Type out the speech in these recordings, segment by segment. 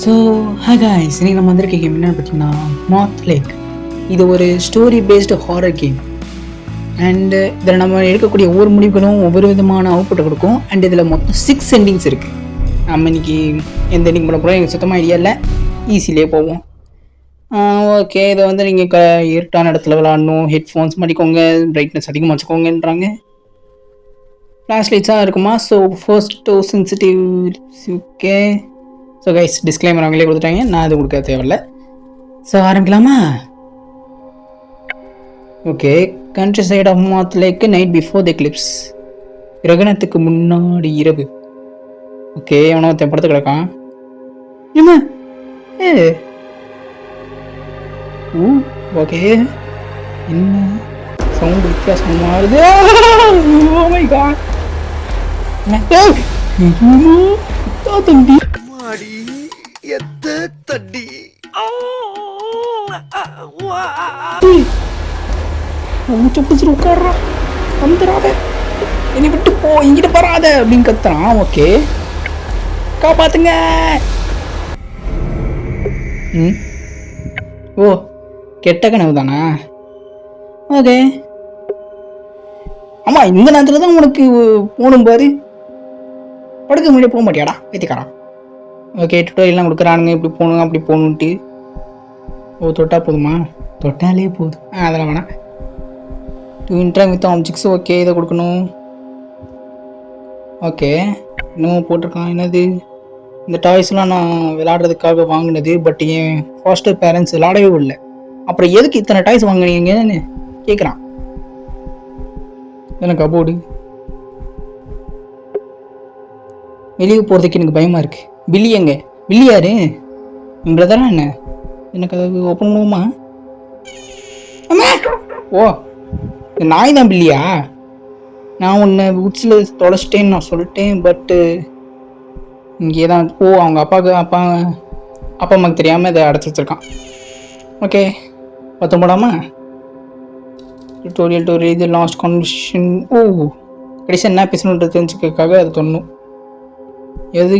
So guys, இன்னைக்கு நம்ம வந்திருக்க கேம் என்னென்னு பார்த்தீங்கன்னா மாத் லேக். இது ஒரு story based horror game. And இதில் நம்ம எடுக்கக்கூடிய ஒவ்வொரு முடிவுகளும் ஒவ்வொரு விதமான அவுட்புட்டை கொடுக்கும். அண்ட் இதில் மொத்தம் 6 எண்டிங்ஸ் இருக்குது. நம்ம இன்றைக்கி எந்த எண்டிங் பண்ண போகிறோம் எனக்கு சுத்தமாக ஐடியா இல்லை. ஈஸிலே போவோம். ஓகே, இதை வந்து நீங்கள் இருட்டான இடத்துல விளாடணும், ஹெட்ஃபோன்ஸ் மாட்டிக்கோங்க, பிரைட்னஸ் அதிகமாக வச்சுக்கோங்கன்றாங்க. ஃப்ளாஷ் லைட்ஸாக இருக்குமா? So first sensitive. Okay, so guys disclaimer அவங்களே கொடுத்துட்டாங்க, நான் அது கொடுக்க தேவையில்ல. ஸோ ஆரம்பிக்கலாமா? Okay, countryside of Moth Lake night before the eclipse. கிரகணத்துக்கு முன்னாடி இரவு. ஓகே, அவனை ஒருத்தன் படுத்து கிடக்கான். என்ன ஓகே, என்ன சவுண்ட் வித்தியாசமா வருது? ஓ மை காட், தம்பி மாடி எத்த தடி உட்கார்றா, வந்துடாத, என்னை விட்டு போ, இங்கிட்டு போறாத அப்படின்னு கத்துறான். ஓகே, காப்பாத்துங்க. ஓ, கெட்ட கனவு தானா? ஓகே, ஆமா, இந்த நேரத்துல தான் உனக்கு போகணும் பாரு, படுக்க முன்னாடி போக மாட்டியாடா வைத்தியக்காரன். ஓகே, டுட்டோரியல்லாம் கொடுக்குறானுங்க, இப்படி போகணும் அப்படி போகணுன்ட்டு. ஓ, தொட்டா போதுமா? தொட்டாலே போதும், அதெல்லாம் வேணாம். To interact with objects. Okay, இதை கொடுக்கணும். ஓகே, இன்னும் போட்டிருக்கான். என்னது? இந்த டாய்ஸ்லாம் நான் விளையாடுறதுக்காக வாங்கினது, பட் என் ஃபாஸ்டர் பேரண்ட்ஸ் விளையாடவே இல்லை. அப்புறம் எதுக்கு இத்தனை டாய்ஸ் வாங்கினீங்கன்னு கேட்குறான். எனக்கு கபோர்டு வெளியே போகிறதுக்கு எனக்கு பயமாக இருக்குது. பில்லி எங்க? பில்லி யாரு? என் பிரதரா என்ன? எனக்கு அதை ஓப்பன் பண்ணுவோமா? ஓ, நாய் தான் பில்லியா? நான் உன்னை உச்சில் தொலைச்சிட்டேன்னு நான் சொல்லிட்டேன், பட்டு இங்கே தான். ஓ, அவங்க அப்பா அம்மாவுக்கு தெரியாமல் இதை அடைச்சி வச்சுருக்கான். ஓகே, 19 டுட்டோரியல் இது லாஸ்ட் கான்வர்சேஷன். ஓ, கடைசி என்ன பேசணுன்றது தெரிஞ்சுக்கிறதுக்காக அது தொண்ணணும். எது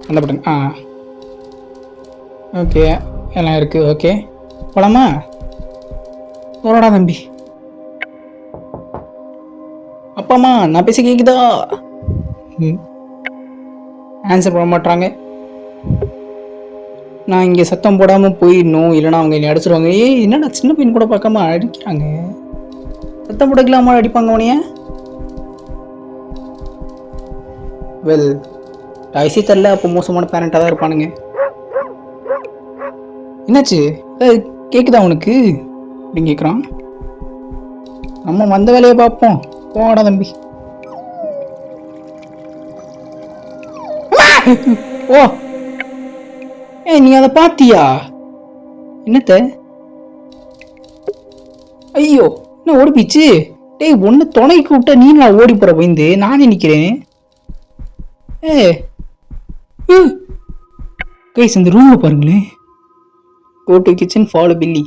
அந்த பட்டன்? ஓகே, எல்லாம் இருக்குது. ஓகே, போலாமா? போராடா தம்பி. அப்பாம்மா, நான் பேச கேட்குதா? ஆன்சர் பண்ண மாட்டாங்க. நான் இங்கே சத்தம் போடாமல் போயிடணும், இல்லைனா அவங்க என்னை அடிச்சிருவாங்க. என்னடா சின்ன பையன் கூட பார்க்காம அடிக்கிறாங்க. சத்தம் போடக்கலாமா அடிப்பாங்க உனைய? வெல், டாய்ஸே தரல, அப்போ மோசமான பேரண்டாக தான் இருப்பானுங்க. என்னாச்சு? கேட்குதா உனக்கு அப்படின்னு கேட்குறான். நம்ம வந்த வேலையை பார்ப்போம், போடா தம்பி. ஓ, நீ அதை பார்த்தியா? என்னத்த? ஐயோ, என்ன ஓடி போயிச்சு? டேய், ஒன்று துணைக்கு விட்ட நீ நான் ஓடி போகிற பயந்து நானே நிற்கிறேன். கைஸ், இந்த ரூமை பாருங்களேன். கோ டு கிச்சன், ஃபாலோ பில்லி.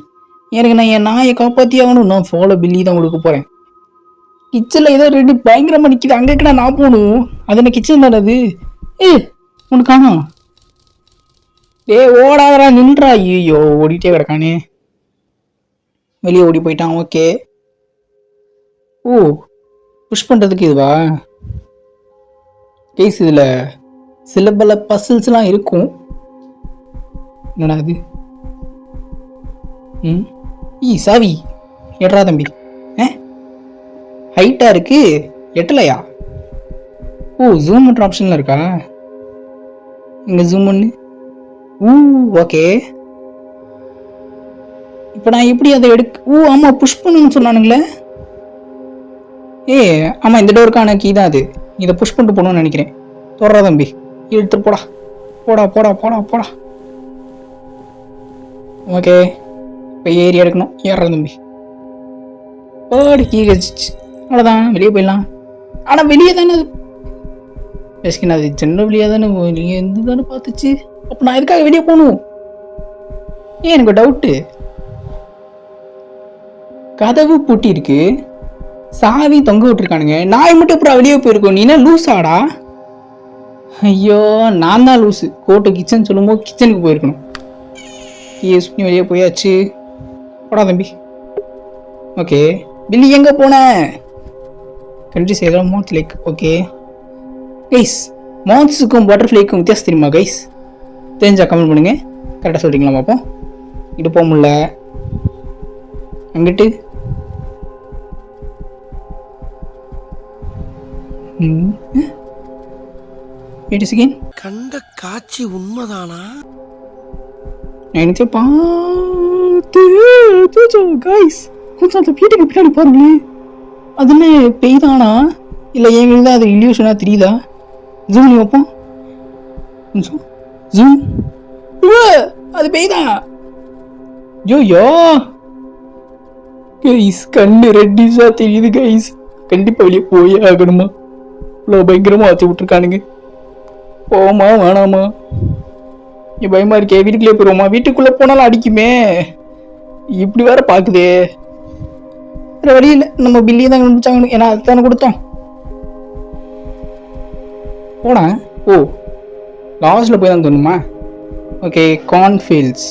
எனக்கு நான் என் நாயை காப்பாற்றி ஆகணும், நான் ஃபாலோ பில்லி தான் கொடுக்க போகிறேன். கிச்சனில் ஏதோ ரெண்டு பயங்கரமாக நிற்கிது, அங்கே நான் போகணும். அது என்ன கிச்சன் தானே அது? உனக்கு காணோம். ஓடாதரா, நின்றா. ஐயோ, ஓடிட்டே கிடக்கானே. வெளியே ஓடி போயிட்டான். ஓகே, ஓ, புஷ் பண்ணுறதுக்கு இதுவா? கேஸ், இதில் சில பல பசில்ஸ்லாம் இருக்கும். என்னடா இது? சாவி எட்ரா தம்பி. ஹைட்டாக இருக்கு, எட்டலையா? ஓ, ஜூம் பண்ணுற ஆப்ஷனில் இருக்கா? இங்கே ஜூம் பண்ணு. ஓகே, இப்போ நான் எப்படி அதை ஆமாம், புஷ் பண்ணணும்னு சொன்னானுங்களே. ஆமாம், இந்த டோருக்கான கீ தான் அது. இதை புஷ் பண்ணிட்டு போகணும்னு நினைக்கிறேன். தொடரா தம்பி, எடுத்து போடா போடா போடா போடா போடா. ஓகே, இப்போ ஏறி எடுக்கணும். ஏறுற தம்பி. ஓடி கீ கழிச்சிச்சு, அவ்வளோதான், வெளியே போயிடலாம். ஆனால் வெளியே தானே அது பேசிக்கணும், அது சின்ன வெளியே தானே, நீங்கள் எந்த தானே பார்த்துச்சு. அப்போ நான் எதுக்காக வெளியே போகணும்? எனக்கு டவுட்டு. கதவு பூட்டி இருக்கு, சாவி தொங்க விட்டுருக்கானுங்க, நாய் மட்டும் அப்புறம் வெளியே போயிருக்கோம். நீ என்ன லூஸ் ஆடா? ஐயோ நான் தான் லூஸு. கோட்டு கிச்சன் சொல்லும்போது கிச்சனுக்கு போயிருக்கணும். யூஸ் பண்ணி வெளியே போயாச்சு. போடா தம்பி. ஓகே பில்லி எங்கே போன? கண்ட்ரி செய்யலாம் மவுத் லேக். ஓகே கைஸ், மவுத்ஸுக்கும் பட்டர்ஃப்ளைக்கும் வித்தியாசம் தெரியுமா கைஸ்? தெரிஞ்சா கமெண்ட் பண்ணுங்க. கரெக்டாக சொல்கிறீங்களா பார்ப்போம். இட்டு போக முடியல. அங்கிட்டு கண்ட காட்சி உண்மைதானா? எனக்கு பார்த்து கைஸ் கொஞ்சம் அந்த வீட்டுக்கு பின்னாடி பாருங்களே. அது என்ன பெய்தானா இல்லை எங்களுக்கு தான் அது இல்யூஷனாக தெரியுதா? ஜூம் பண்ணி வைப்போம். ஜூம். அது பெய்தான். ஐயோ கைஸ் கண்ணு ரெட்டிஷா தெரியுது கைஸ். கண்டிப்பாக வெளியே போயே ஆகணுமா? இவ்வளோ பயங்கரமாக ஆற்றி விட்டுருக்கானுங்க. போமா வேணாமா? நீ பயமா இருக்கே. வீட்டுக்குள்ளே போயிடுவோமா? வீட்டுக்குள்ளே போனாலும் அடிக்குமே. இப்படி வேற பார்க்குதே. வேற வழி இல்லை, நம்ம பில்லியை தான் கண்டுபிடிச்சாங்க. ஏன்னா அதுதானே கொடுத்தோம். போனா ஓ லாஸ்ட்ல போய் தான் தோணுமா? ஓகே கார்ன்ஃபீல்ட்ஸ்.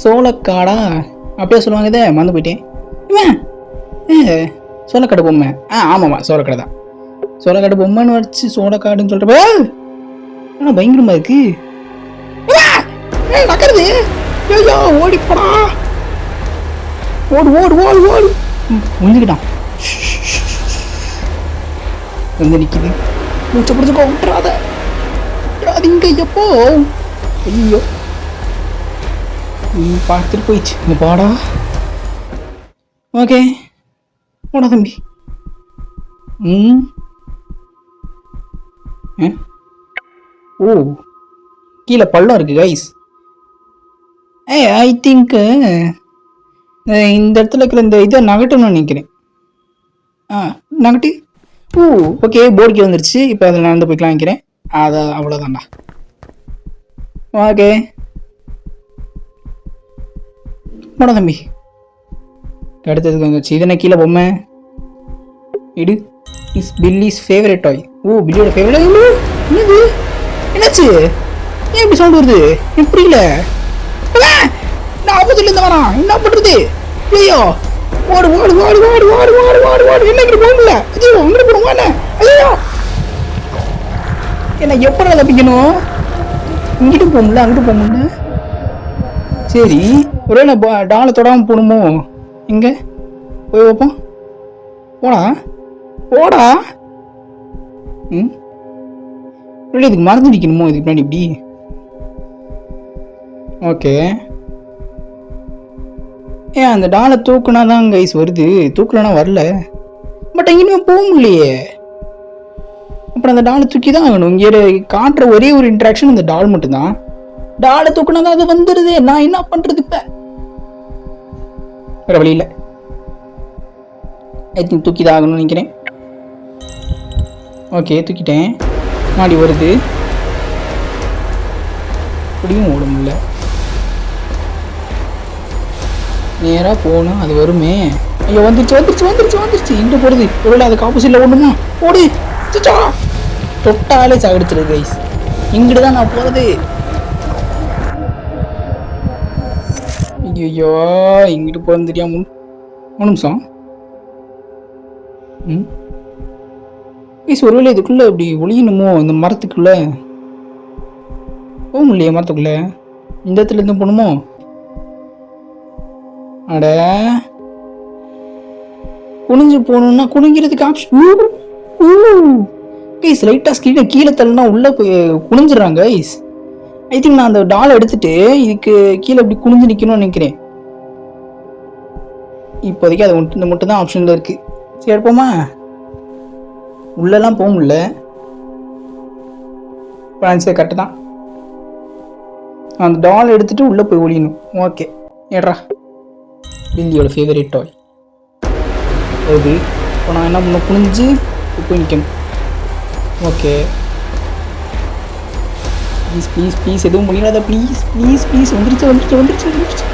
சோளக்காடா அப்படியே சொல்லுவாங்க. இதை மறந்து போயிட்டேன். சோளக்காடு பொம்மை. ஆமாம்மா சோளக்காடு தான். சோளக்காடு பொம்மைன்னு வச்சு சோளக்காடுன்னு சொல்கிறப்ப ஆனால் பயங்கரமாக இருக்கு. நக்கறது. ஐயோ ஓடிப்படா. ஓடு ஓடு ஓடு ஓடு. முடிஞ்சுக்கிட்டான். வந்து நிற்கிது. மூச்சை பிடிச்சிக்கோ. விட்டுறாத விட்டுறாதீங்க. எப்போ ஐயோ பார்த்துட்டு போயிடுச்சு இந்த பாடா. ஓகே போடா தம்பி. ஓ கீழே பள்ளம் இருக்கு கைஸ். ஐ திங்க் இந்த இடத்துல இருக்கிற இந்த இதை நகட்டணும்னு நினைக்கிறேன். நகட்டு. ஓ ஓகே போர்டுக்கு வந்துருச்சு. இப்போ அதில் நடந்து போய்க்கலாம் நினைக்கிறேன். அதை அவ்வளோதான்டா. ஓகே போடா தம்பி. அடுத்ததுக்கு வந்துச்சு. இது என்ன கீழே பொம்மை? இடு. Is Billy's favourite toy. ஓ பில்லியோட ஃபேவரட். என்னது என்னாச்சு? ஏன் இப்படி சவுண்ட் வருது? எனக்கு புரியல. நான் ஆப்போசிட்ல இருந்து வரான். என்ன பண்றது? ஐயோ ஓடு ஓடு ஓடு ஓடு ஓடு ஓடு ஓடு ஓடு. என்ன இங்கிட்டு போக முடியல. ஐயோ அங்கிட்டு போடுமா என்ன? ஐயோ என்ன எப்படி தப்பிக்கணும்? இங்கிட்டு போக முடியல அங்கிட்டு போக முடியல. சரி ஒரே நான் டாலை தொடாமல் போகணுமோ? எங்க போய் வைப்போம். போடா போடா. இதுக்கு மறந்து நிற்கணுமோ? இதுக்கு முன்னாடி இப்படி. ஓகே ஏன் அந்த டாலை தூக்குனா தான் கைஸ் வருது. தூக்கலனா வரல. பட் எங்கேயுமே போக முடியலையே. அப்புறம் அந்த டாலை தூக்கி தான் ஆகணும். இங்கே காட்டுற ஒரே ஒரு இன்ட்ராக்ஷன் அந்த டால் மட்டும்தான். டாலை தூக்குனா தான் அது வந்துடுது. நான் என்ன பண்றது இப்ப? வேற வழி இல்லை. ஐ திங்க் தூக்கி தான் ஆகணும்னு நினைக்கிறேன். ஓகே தூக்கிட்டேன். மாடி வருது. அப்படியும் ஓட முடியல. நேராக போகணும். அது வருமே. ஐயோ வந்துருச்சு வந்துருச்சு வந்துருச்சு வந்துருச்சு. இங்கே போடுது. ஒருவேளை அதுக்கு ஆப்போசிட்டில் ஓடுமா? ஓடு. தொட்டாலே சாகடிச்சிருது கைஸ். இங்கிட்டு தான் நான் போகிறது. ஐயோ இங்கிட்டு போகிறது தெரியாம 3 நிமிஷம். கைஸ் ஒருவேளை இதுக்குள்ளே இப்படி ஒளியணுமோ? இந்த மரத்துக்குள்ளே போக முடியலையே. மரத்துக்குள்ளே இந்த இடத்துல இருந்து போகணுமோ? அட குனிஞ்சு போகணுன்னா குனிங்கிறதுக்கு ஆப்ஷன். கைஸ் லைட்டாக ஸ்கிரீனை கீழே தள்ளினா உள்ளே போய் குனிஞ்சிடறாங்க கைஸ். ஐ திங்க் நான் அந்த டாலை எடுத்துட்டு இதுக்கு கீழே இப்படி குனிஞ்சு நிற்கணும்னு நினைக்கிறேன். இப்போதைக்கு அது இந்த மட்டும் தான் ஆப்ஷனில் இருக்குது. சரி எடுப்போமா? உள்ளெல்லாம் போக முடியல. ஆன்சர் கரெக்டு தான். அந்த டால் எடுத்துட்டு உள்ளே போய் ஒழியணும். ஓகே ஏட்ரா பில்லியோட ஃபேவரட் டாய் அது. இப்போ நான் என்ன பண்ண? குனிஞ்சு போய் நிற்கணும். ஓகே ப்ளீஸ் ப்ளீஸ் ப்ளீஸ் எதுவும் பண்ணிடாத. Please please please. வந்துருச்சு வந்துருச்சு வந்துருச்சு வந்துருச்சு.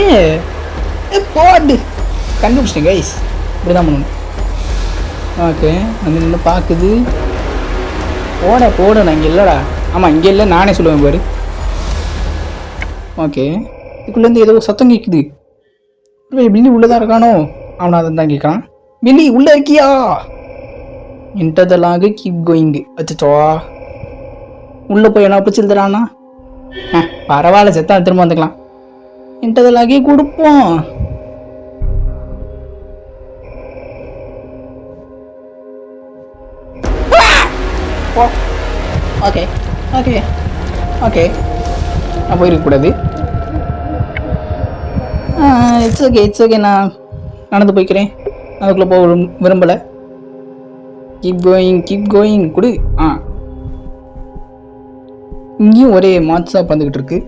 ஏ போடு. கண்டுபிடிச்சிட்டேன் கைஸ். இப்படி தான் பண்ணணும். ஓகே வந்து நின்று பார்க்குது. போட நான் இங்கே இல்லைடா. ஆமாம் இங்கே இல்லை, நானே சொல்லுவேன் பாரு. ஓகே இதுக்குள்ளேருந்து ஏதோ சத்தம் கேட்குது. பில்லி உள்ளதாக இருக்கானோ? அவனை அதை தான் கேட்கான். பில்லி உள்ளே இருக்கியா? இன்டர்தலாக கீப் கோயிங்கு. வச்சுட்டோ உள்ளே போய் என்ன பிடிச்சிருந்துடானா? பரவாயில்ல, செத்தா திரும்ப வந்துக்கலாம். இன்டர்தலாகே கொடுப்போம். ஓகே ஓகே ஓகே நான் போயிருக்கக்கூடாது. இட்ஸ் ஓகே நான் நடந்து போய்க்கிறேன். அதுக்குள்ளே போக விரும்பலை. கீப் கோயிங் கொடு. இங்கேயும் ஒரே மாட்ஸாக வந்துக்கிட்டு இருக்கு.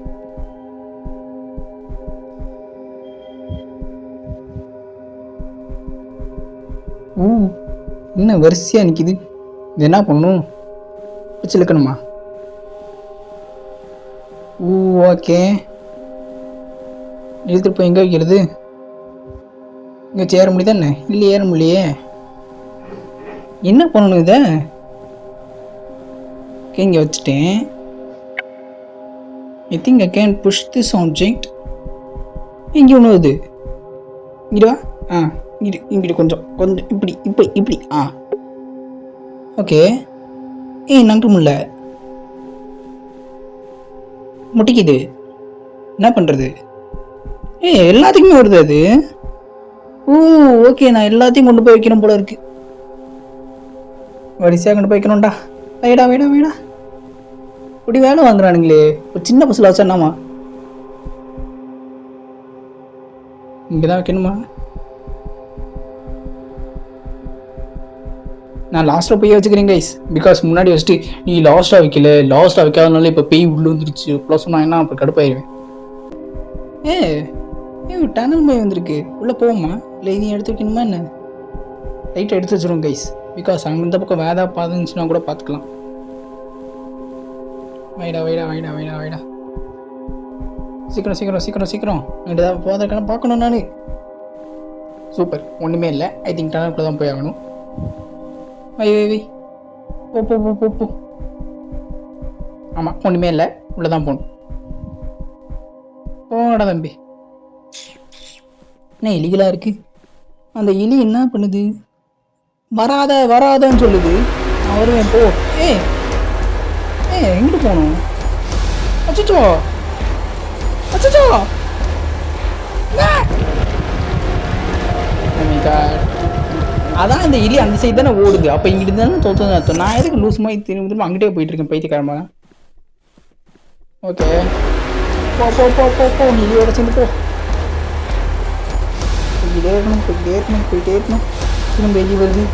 என்ன வரிசையாக நிற்கிது? இது என்ன பண்ணணும்? பிடிச்சி இழுக்கணுமா? ஓகே இழுத்துட்டு போய் எங்கே வைக்கிறது? இங்கே ஏற முடியுதா என்ன? இல்லை ஏற முடியலையே. என்ன பண்ணணும் இதை? இங்கே வச்சுட்டேன். I think I can push this object. இங்கே ஒன்று வருது. இங்கிட்டு வா. இங்கிட்டு கொஞ்சம் இப்படி. ஓகே நங்கு முல்ல முட்டிக்குது. என்ன பண்ணுறது? எல்லாத்துக்குமே வருது அது. ஓகே நான் எல்லாத்தையும் கொண்டு போய் வைக்கணும் போல இருக்கு. வரிசையாக கொண்டு போய் வைக்கணும்டா. வைடா இப்படி வேலை வாங்குறானுங்களே. ஒரு சின்ன பஸ்ஸில் வச்சா என்னமா? இங்கே தான் வைக்கணுமா? நான் லாஸ்ட்டாக போய் வச்சுக்கிறேன் கைஸ். பிகாஸ் முன்னாடி வச்சுட்டு நீ லாஸ்ட்டாக வைக்காதனால இப்போ பேய் உள்ளே வந்துருச்சு ப்ளஸ் சொன்னா என்ன அப்போ கடுப்பாயிருவேன். டனல் போய் வந்திருக்கு. உள்ளே போவோமா இல்லை இதையும் எடுத்து வைக்கணுமா என்ன? லைட்டை எடுத்து வச்சிருவோம் கைஸ். பிகாஸ் அங்கே இந்த பக்கம் வேதா பார்த்துச்சுன்னா கூட பார்த்துக்கலாம். வைடா சீக்கிரம் இங்கேதான் போதற்கான பார்க்கணும் நான். சூப்பர் ஒன்றுமே இல்லை. ஐ திங்க் டனலுக்குள்ளே தான் போய் ஆகணும். வை போ. ஆமாம் ஒன்றுமே இல்லை, உள்ளே தான் போகணும். போடா தம்பி. என்ன எலிகளாக இருக்குது? அந்த எலி என்ன பண்ணுது? வராதன்னு சொல்லுது. நான் வருவேன் போ. எங்கிட்டு போகணும்? அச்சோ அதான் அந்த எலி அந்த சைடு தானே ஓடுது. அப்போ இங்கிட்டு தானே தோற்று. நான் எதுக்கு லூஸ் மாதிரி திரும்ப அங்கிட்டே போயிட்டு இருக்கேன் பைத்தியக்காரமாக. ஓகே போ எலியோட சேர்ந்து போ. போயிட்டே இருக்கணும். திரும்ப எலி வருது.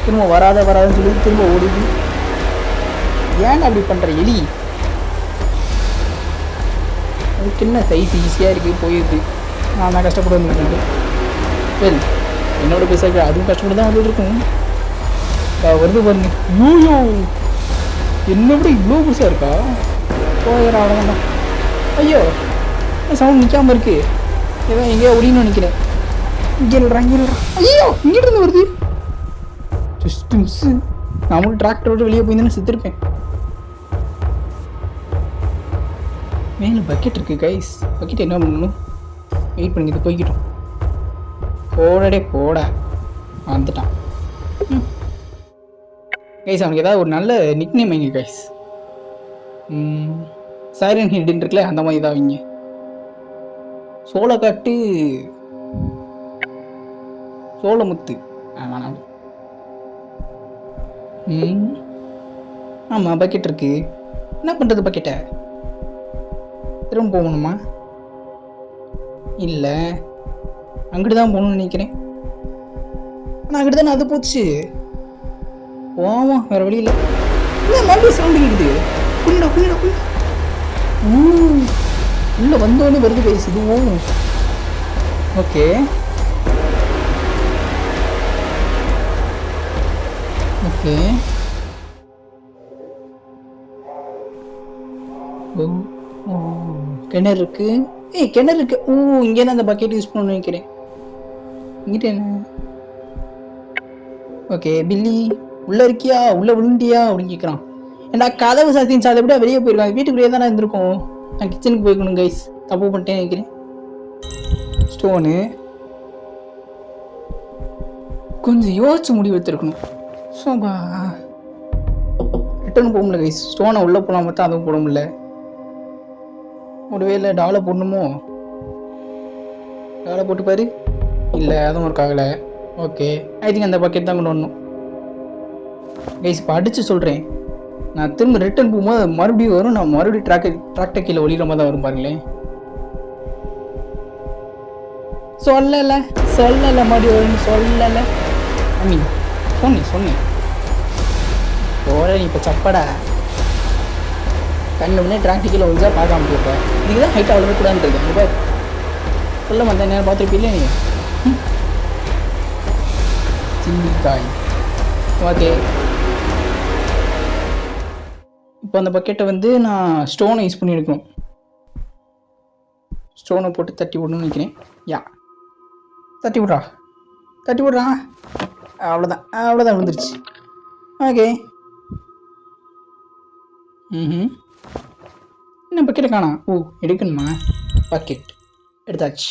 திரும்ப வராதுன்னு சொல்லி திரும்ப ஓடுது. ஏன் அப்படி பண்ணுற எலி? அதுக்கு என்ன சைஸ் ஈஸியாக இருக்குது போயிடுது. நான் கஷ்டப்பட்டு வந்துருக்கேன். என்னோட பேசாக்க அதுவும் கஷ்டப்பட்டு தான் வந்துட்டு இருக்கும். வருது பாருங்க. ஐயோ என்ன விட இவ்வளோ புதுசாக இருக்கா? போயிடா அவ்வளோதான். ஐயோ சவுண்ட் நிற்காமல் இருக்கு. ஏதோ எங்கேயோ ஓடின்னு நினைக்கிறேன். இங்கே ஐயோ இங்கிட்டு வருது. Just miss. நம்மளும் டிராக்டரோட வெளியே போயிருந்தேன்னு செத்துருப்பேன். மேலே பக்கெட் இருக்குது கைஸ். பக்கெட் என்ன பண்ணணும்? வெயிட் பண்ணுங்க, இது போய்கிட்டோம். போட வந்துட்டான் கைஸ். அவனுக்கு ஏதாவது ஒரு நல்ல நிக் நேம் வைங்க கைஸ். சைரன் ஹிட்ன்னு இருக்குல்ல அந்த மாதிரி தான் வைங்க. சோளக்காட்டு சோளமுத்து வேணாம். ஆமாம் பக்கெட் இருக்கு. என்ன பண்ணுறது பக்கெட்டை? திரும்ப போகணுமா? இல்லை அங்கிட்டு தான் போகணும்னு நினைக்கிறேன். ஆனால் அங்கிட்டு தானே அது போச்சு. போவோம் வேறு வழி இல்லை. மறுபடியும் சவுண்டு கேட்குது. குள்ள உள்ளே வந்தோடனே வருது கைஸ் இதுவும். ஓகே கிணறு இருக்கு. கிணறு இருக்கு. இங்கே அந்த பக்கெட் யூஸ் பண்ணணும்னு நினைக்கிறேன். இங்கிட்ட என்ன ஓகே பில்லி உள்ளே இருக்கியா உள்ளே விழுந்தியா அப்படின்னு கேட்குறான். ஏன்னா கதவு சாத்தின்னு அதை விட வெளியே போயிருக்காங்க. வீட்டுக்குள்ளேயே தானே இருந்திருக்கோம். நான் கிச்சனுக்கு போய்க்கணும் கைஸ். தப்பு பண்ணிட்டேன் நினைக்கிறேன். ஸ்டோனு கொஞ்சம் யோசிச்சு முடிவு எடுத்துருக்கணும். ஸோபா ரிட்டர்ன் போக முடியல கைஸ். ஸ்டோனை உள்ளே போகலாம் பார்த்தா அதுவும் போட முடியல. ஒருவேளை டாலை போடணுமோ? டாலை போட்டு பாரு. இல்லை அதுவும் ஒர்க் ஆகலை. ஓகே ஐ திங்க் அந்த பக்கெட் தான் கொண்டு வரணும் கைஸ். இப்போ அடித்து சொல்கிறேன், நான் திரும்ப ரிட்டர்ன் போகும்போது மறுபடியும் வரும். நான் மறுபடியும் டிராக்டர் கீழே ஒளிகிற மாதிரி தான் வரும் பாருங்களேன். சொல்லலை மறுபடியும் வரும்னு சொல்லலை. ஐ மீன் சொன்னேன் ஓட நீ இப்போ சப்படா கண்ணு முன்னே டிராக்டர் கீழே ஒழிஞ்சா பார்க்காம போயிருப்பேன். இதுக்கு தான் ஹைட்டாக அவ்வளோ கூடாதுன்றது. இப்போ சொல்ல மாட்டேன் நேரம் பார்த்துருப்பீங்களே நீ. சில்லிக்காய் ஓகே. இப்போ அந்த பக்கெட்டை வந்து நான் ஸ்டோனை யூஸ் பண்ணி எடுக்கணும். ஸ்டோனை போட்டு தட்டி விடணும்னு நினைக்கிறேன். யா தட்டி விட்றா. அவ்வளோதான் விழுந்துருச்சு. ஓகே என்ன பக்கெட்டை காணா? ஓ எடுக்கணுமா? பக்கெட் எடுத்தாச்சு.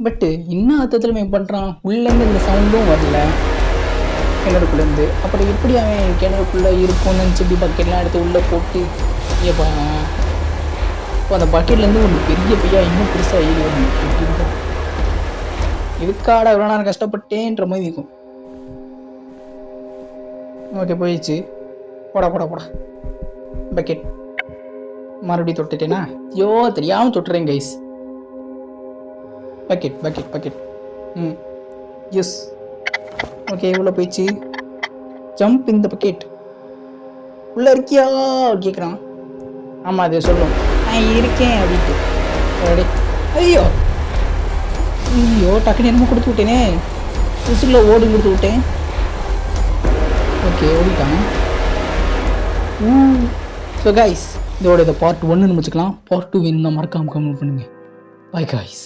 பட்டு இன்னும் அர்த்தத்தில் அவன் பண்ணுறான். உள்ளேருந்து இந்த சவுண்டும் வரல கிணறுக்குள்ளேருந்து. அப்புறம் எப்படி அவன் கிணறுக்குள்ளே இருக்கும்னு நினச்சி பக்கெட்லாம் எடுத்து உள்ளே போட்டு ஏப்பா இப்போ அந்த பக்கெட்லேருந்து ஒரு பெரிய பையா இன்னும் பெருசாக ஏறி வரணும். எப்படி இருக்கும்? இதுக்காட எவ்வளோ நான் கஷ்டப்பட்டேன்ற மாதிரி இருக்கும். ஓகே போயிடுச்சு. போடா பக்கெட் மறுபடியும் தொட்டுட்டேனா? தெரியாமல் தொட்டுறேன் கைஸ். பக்கெட் எஸ் ஓகே இவ்வளோ போயிடுச்சு. ஜம்ப் இந்த பக்கெட். உள்ளே இருக்கியா கேட்குறான். ஆமாம் அதை சொல்லும் நான் இருக்கேன் அப்படின்ட்டு. ஐயோ டக்குன்னு என்னமோ கொடுத்து விட்டேனே. விசிலில் ஓடி கொடுத்து விட்டேன். ஓகே ஓடிட்டாங்க. ஸோ கைஸ் இதோட இதை பார்ட் 1 முடிச்சுக்கலாம். பார்ட் 2 வேணும்னா மறக்காமல் கமெண்ட் பண்ணுங்கள். Bye guys.